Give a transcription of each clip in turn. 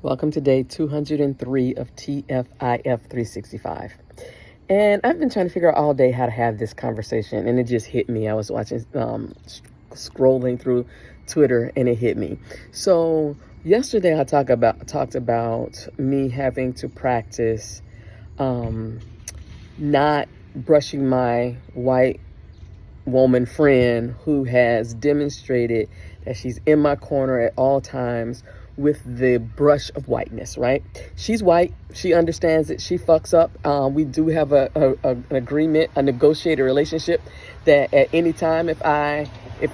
Welcome to day 203 of TFIF 365. And I've been trying to figure out all day how to have this conversation, and it just hit me. I was watching, scrolling through Twitter, and it hit me. So yesterday I talked about me having to practice not brushing my white woman friend who has demonstrated that she's in my corner at all times with the brush of whiteness, right? She's white. She understands it. She fucks up. We do have an agreement, a negotiated relationship that at any time, if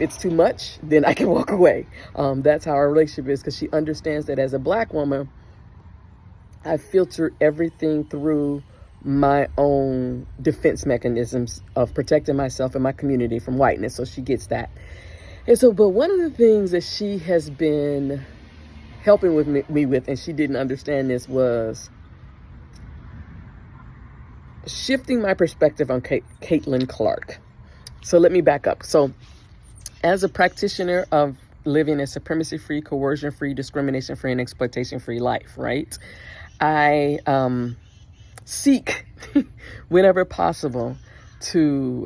it's too much, then I can walk away. That's how our relationship is, because she understands that as a black woman, I filter everything through my own defense mechanisms of protecting myself and my community from whiteness. So she gets that. And so, but one of the things that she has been helping with me with, and she didn't understand this, was shifting my perspective on Caitlin Clark. So let me back up. So as a practitioner of living a supremacy-free, coercion-free, discrimination-free, and exploitation-free life, right? I seek whenever possible to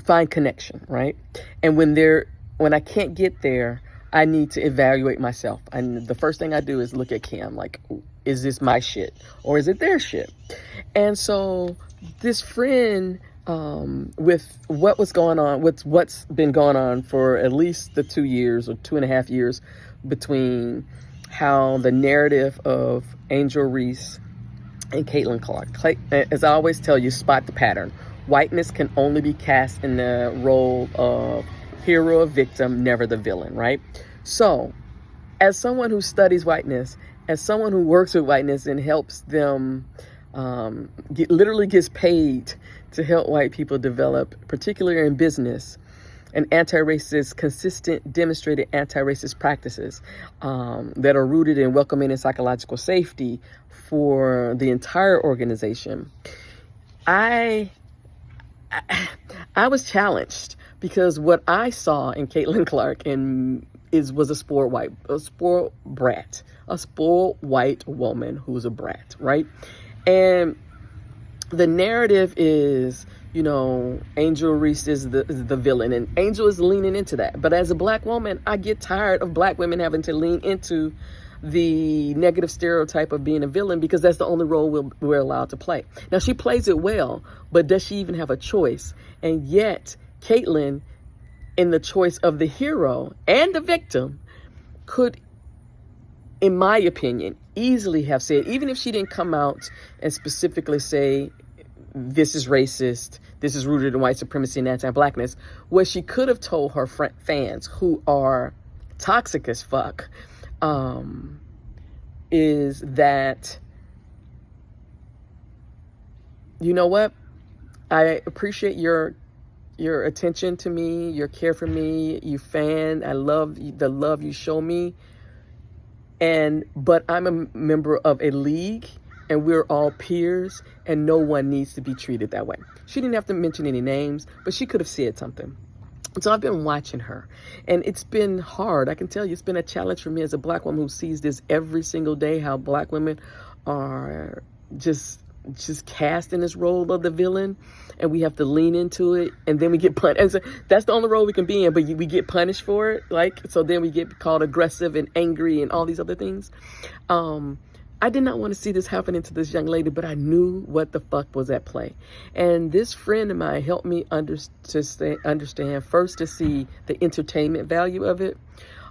find connection, right? And when I can't get there, I need to evaluate myself. And the first thing I do is look at Kim, like, is this my shit or is it their shit? And so this friend, with what's been going on for at least the 2 years or 2.5 years between how the narrative of Angel Reese and Caitlin Clark, as I always tell you, spot the pattern. Whiteness can only be cast in the role of hero or victim, never the villain, right? So as someone who studies whiteness, as someone who works with whiteness and helps them, literally gets paid to help white people develop, particularly in business, and consistent demonstrated anti-racist practices that are rooted in welcoming and psychological safety for the entire organization. I was challenged because what I saw in Caitlin Clark was a spoiled white woman who's a brat, right? And the narrative is, Angel Reese is the villain, and Angel is leaning into that. But as a black woman, I get tired of black women having to lean into the negative stereotype of being a villain, because that's the only role we're allowed to play. Now, she plays it well, but does she even have a choice? And yet, Caitlin, in the choice of the hero and the victim, could, in my opinion, easily have said, even if she didn't come out and specifically say, this is racist, this is rooted in white supremacy and anti-blackness, what she could have told her fans, who are toxic as fuck, is that, you know what? I appreciate your attention to me, your care for me, you fan. I love the love you show me. But I'm a member of a league, and we're all peers, and no one needs to be treated that way. She didn't have to mention any names, but she could have said something. So I've been watching her, and it's been hard. I can tell you, it's been a challenge for me as a black woman who sees this every single day, how black women are just cast in this role of the villain, and we have to lean into it, and then we get punished. And so that's the only role we can be in, but we get punished for it. So then we get called aggressive and angry and all these other things. I did not want to see this happening to this young lady, but I knew what the fuck was at play. And this friend of mine helped me understand first, to see the entertainment value of it.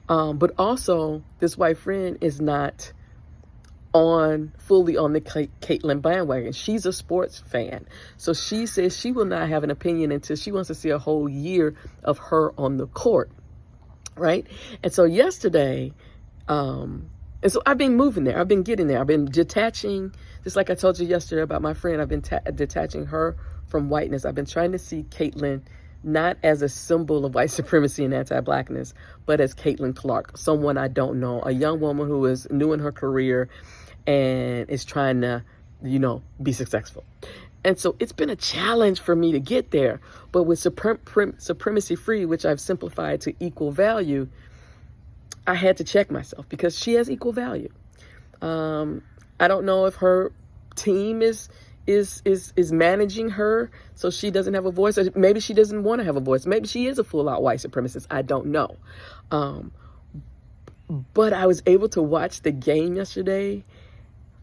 But also, this white friend is not fully on the Caitlin bandwagon. She's a sports fan. So she says she will not have an opinion until she wants to see a whole year of her on the court. Right? And so yesterday, and so I've been moving there. I've been getting there. I've been detaching, just like I told you yesterday about my friend. I've been detaching her from whiteness. I've been trying to see Caitlin not as a symbol of white supremacy and anti-blackness, but as Caitlin Clark, someone I don't know, a young woman who is new in her career and is trying to, be successful. And so it's been a challenge for me to get there. But with supremacy free, which I've simplified to equal value, I had to check myself because she has equal value. I don't know if her team is managing her so she doesn't have a voice, or maybe she doesn't want to have a voice. Maybe she is a full out white supremacist. I don't know. But I was able to watch the game yesterday.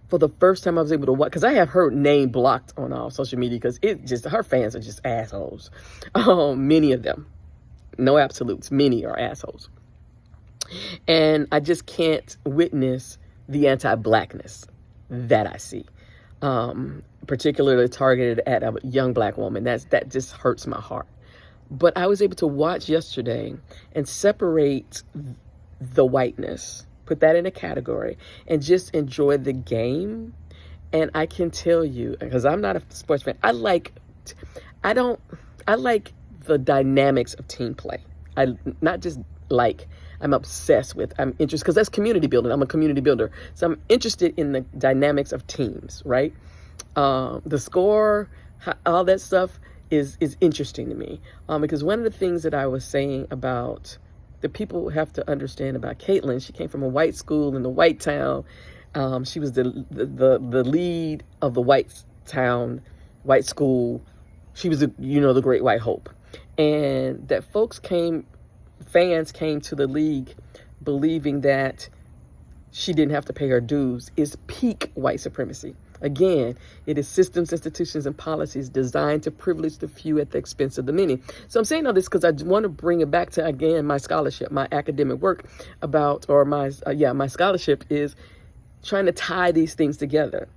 For the first time I was able to watch, because I have her name blocked on all social media because her fans are just assholes. Many of them, no absolutes, many are assholes. And I just can't witness the anti-blackness that I see, particularly targeted at a young black woman. That just hurts my heart. But I was able to watch yesterday and separate the whiteness, put that in a category, and just enjoy the game. And I can tell you, because I'm not a sports fan, I like the dynamics of team play. I'm obsessed with, I'm interested, because that's community building. I'm a community builder. So I'm interested in the dynamics of teams, right? The score, all that stuff is interesting to me. Because one of the things that I was saying about the people have to understand about Caitlin, she came from a white school in the white town. She was the lead of the white town, white school. She was the great white hope. And that fans came to the league believing that she didn't have to pay her dues is peak white supremacy. Again, it is systems, institutions, and policies designed to privilege the few at the expense of the many. So I'm saying all this because I want to bring it back to, again, my scholarship, my academic work my scholarship is trying to tie these things together.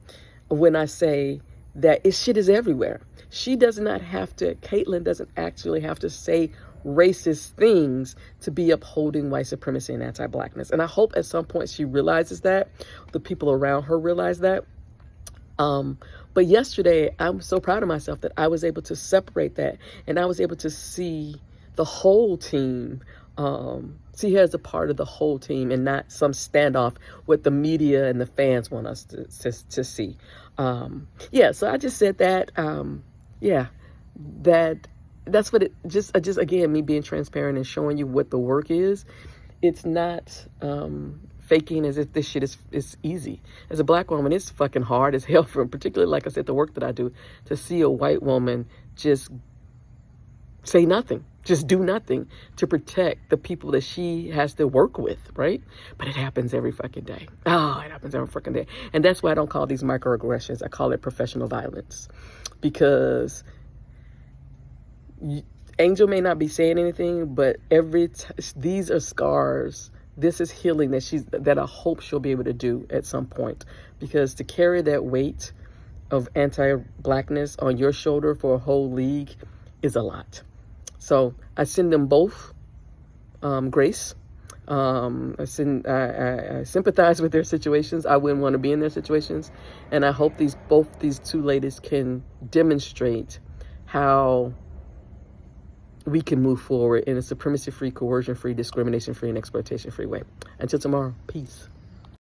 When I say that shit is everywhere. Caitlin doesn't actually have to say racist things to be upholding white supremacy and anti-blackness. And I hope at some point she realizes that, the people around her realize that. But yesterday, I'm so proud of myself that I was able to separate that, and I was able to see the whole team, see her as a part of the whole team and not some standoff what the media and the fans want us to see. So I just said that, that's what it just again, me being transparent and showing you what the work is. It's not faking as if this shit is easy. As a black woman, it's fucking hard as hell, particularly, like I said, the work that I do, to see a white woman just say nothing, just do nothing to protect the people that she has to work with, right? But it happens every fucking day. Oh, it happens every fucking day. And that's why I don't call these microaggressions. I call it professional violence. Because Angel may not be saying anything, but these are scars. This is healing that I hope she'll be able to do at some point. Because to carry that weight of anti-blackness on your shoulder for a whole league is a lot. So I send them both grace. I sympathize with their situations. I wouldn't want to be in their situations. And I hope both these two ladies can demonstrate how we can move forward in a supremacy-free, coercion-free, discrimination-free, and exploitation-free way. Until tomorrow, peace.